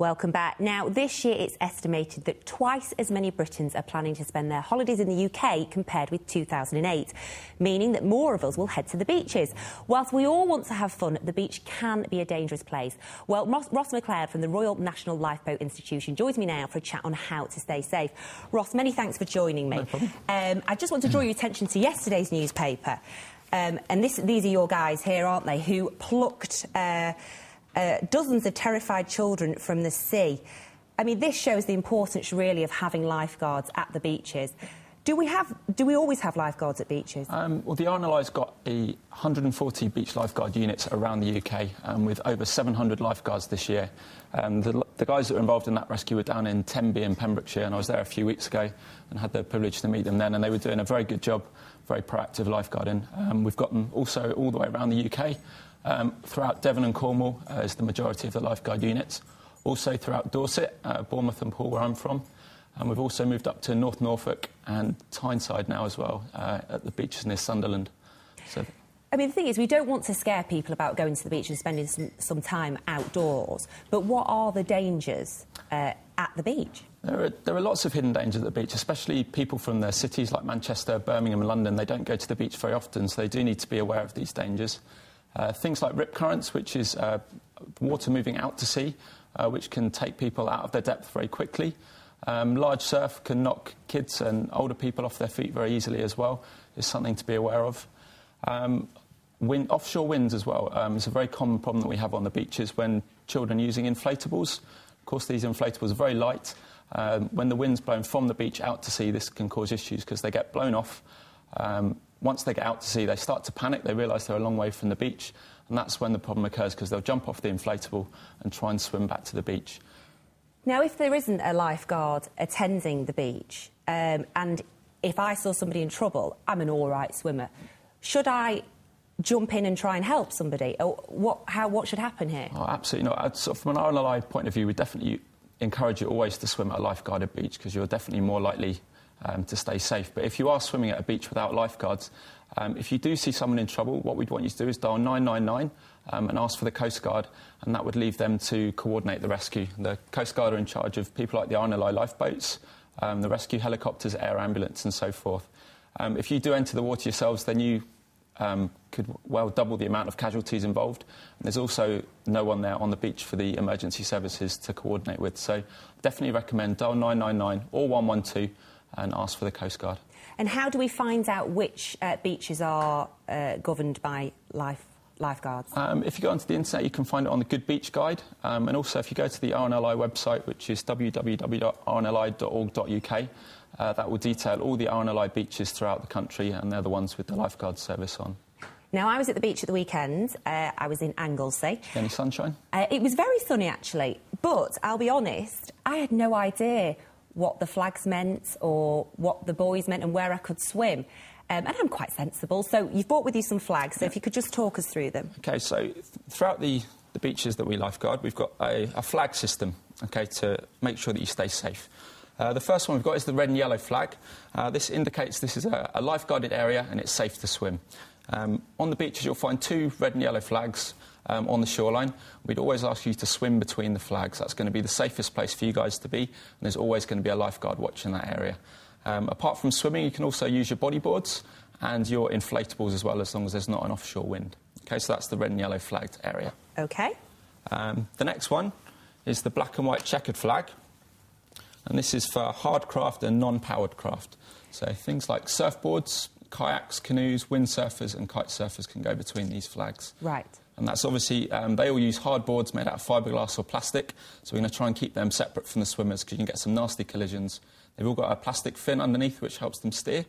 Welcome back. Now, this year it's estimated that twice as many Britons are planning to spend their holidays in the UK compared with 2008, meaning that more of us will head to the beaches. Whilst we all want to have fun, the beach can be a dangerous place. Well, Ross Macleod from the Royal National Lifeboat Institution joins me now for a chat on how to stay safe. Ross, many thanks for joining me. No problem. I just want to draw your attention to yesterday's newspaper. And these are your guys here, aren't they, who plucked dozens of terrified children from the sea. I mean, this shows the importance, really, of having lifeguards at the beaches. Do we always have lifeguards at beaches? Well, the RNLI's got 140 beach lifeguard units around the UK, with over 700 lifeguards this year. The guys that were involved in that rescue were down in Tenby in Pembrokeshire, and I was there a few weeks ago and had the privilege to meet them then, and they were doing a very good job, very proactive lifeguarding. We've got them also all the way around the UK. Throughout Devon and Cornwall is the majority of the lifeguard units. Also throughout Dorset, Bournemouth and Poole, where I'm from. And we've also moved up to North Norfolk and Tyneside now as well, at the beaches near Sunderland. So, I mean, the thing is, we don't want to scare people about going to the beach and spending some time outdoors, but what are the dangers at the beach? There are lots of hidden dangers at the beach, especially people from the cities like Manchester, Birmingham and London. They don't go to the beach very often, so they do need to be aware of these dangers. Things like rip currents, which is water moving out to sea, which can take people out of their depth very quickly. Large surf can knock kids and older people off their feet very easily as well, is something to be aware of. Offshore winds as well is a very common problem that we have on the beaches when children are using inflatables. Of course, these inflatables are very light. When the wind's blown from the beach out to sea, this can cause issues because they get blown off. Once they get out to sea, they start to panic. They realise they're a long way from the beach, and that's when the problem occurs, because they'll jump off the inflatable and try and swim back to the beach. Now, if there isn't a lifeguard attending the beach, and if I saw somebody in trouble, I'm an all-right swimmer, should I jump in and try and help somebody? Or what should happen here? Oh, absolutely not. From an RNLI point of view, we definitely encourage you always to swim at a lifeguarded beach, because you're definitely more likely to stay safe. But if you are swimming at a beach without lifeguards, if you do see someone in trouble, what we'd want you to do is dial 999 and ask for the Coast Guard, and that would leave them to coordinate the rescue. The Coast Guard are in charge of people like the RNLI lifeboats, the rescue helicopters, air ambulance and so forth. If you do enter the water yourselves, then you could well double the amount of casualties involved. And there's also no one there on the beach for the emergency services to coordinate with. So definitely recommend dial 999 or 112 and ask for the Coast Guard. And how do we find out which beaches are governed by lifeguards? If you go onto the internet, you can find it on the Good Beach Guide. And also, if you go to the RNLI website, which is www.rnli.org.uk, that will detail all the RNLI beaches throughout the country, and they're the ones with the lifeguard service on. Now, I was at the beach at the weekend. I was in Anglesey. Any sunshine? It was very sunny, actually. But I'll be honest, I had no idea what the flags meant or what the buoys meant and where I could swim. And I'm quite sensible, so you've brought with you some flags, so if you could just talk us through them. OK, so throughout the beaches that we lifeguard, we've got a flag system, OK, to make sure that you stay safe. The first one we've got is the red and yellow flag. This indicates this is a lifeguarded area and it's safe to swim. On the beaches, you'll find two red and yellow flags on the shoreline. We'd always ask you to swim between the flags. That's going to be the safest place for you guys to be, and there's always going to be a lifeguard watching that area. Apart from swimming, you can also use your bodyboards and your inflatables as well, as long as there's not an offshore wind. OK, so that's the red and yellow flagged area. OK. The next one is the black and white checkered flag, and this is for hard craft and non-powered craft. So things like surfboards, kayaks, canoes, windsurfers and kite surfers can go between these flags. Right. And that's obviously, they all use hard boards made out of fiberglass or plastic, so we're going to try and keep them separate from the swimmers, because you can get some nasty collisions. They've all got a plastic fin underneath which helps them steer.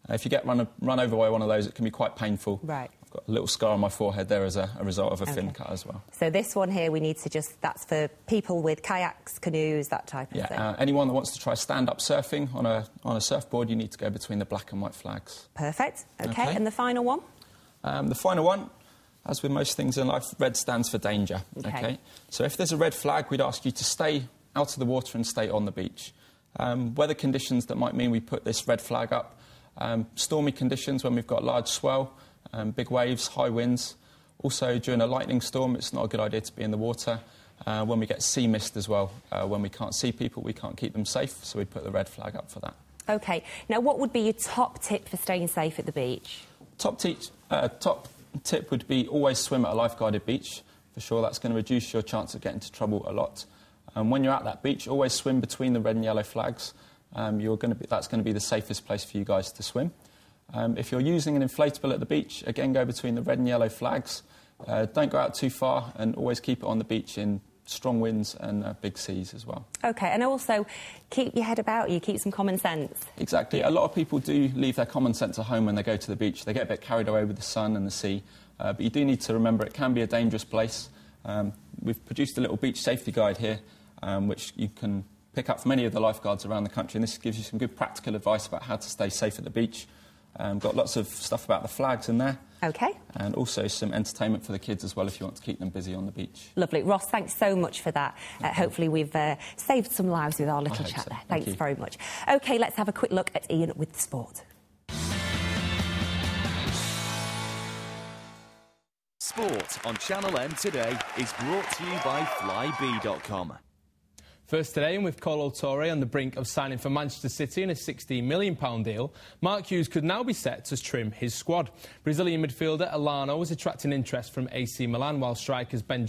If you get run over by one of those, it can be quite painful. Right. I've got a little scar on my forehead there as a result of a fin cut as well. So this one here, we need to that's for people with kayaks, canoes, that type of thing? Anyone that wants to try stand-up surfing on a surfboard, you need to go between the black and white flags. Perfect. OK, and the final one? The final one, as with most things in life, red stands for danger. OK. So if there's a red flag, we'd ask you to stay out of the water and stay on the beach. Weather conditions that might mean we put this red flag up. Stormy conditions when we've got large swell, big waves, high winds. Also, during a lightning storm, it's not a good idea to be in the water. When we get sea mist as well, when we can't see people, we can't keep them safe, so we put the red flag up for that. OK. Now, what would be your top tip for staying safe at the beach? Top tip would be always swim at a lifeguarded beach. For sure, that's going to reduce your chance of getting into trouble a lot. And when you're at that beach, always swim between the red and yellow flags. That's going to be the safest place for you guys to swim. If you're using an inflatable at the beach, again, go between the red and yellow flags. Don't go out too far, and always keep it on the beach in strong winds and big seas as well. OK, and also keep your head about you, keep some common sense. Exactly. A lot of people do leave their common sense at home when they go to the beach. They get a bit carried away with the sun and the sea, but you do need to remember it can be a dangerous place. We've produced a little beach safety guide here, which you can pick up from any of the lifeguards around the country, and this gives you some good practical advice about how to stay safe at the beach. Got lots of stuff about the flags in there. OK. And also some entertainment for the kids as well, if you want to keep them busy on the beach. Lovely. Ross, thanks so much for that. Hopefully we've saved some lives with our little chat there. Thanks very much. OK, let's have a quick look at Ian with the sport. Sport on Channel M today is brought to you by Flybe.com. First today, and with Colo Touré on the brink of signing for Manchester City in a £16 million deal, Mark Hughes could now be set to trim his squad. Brazilian midfielder Elano is attracting interest from AC Milan, while strikers Ben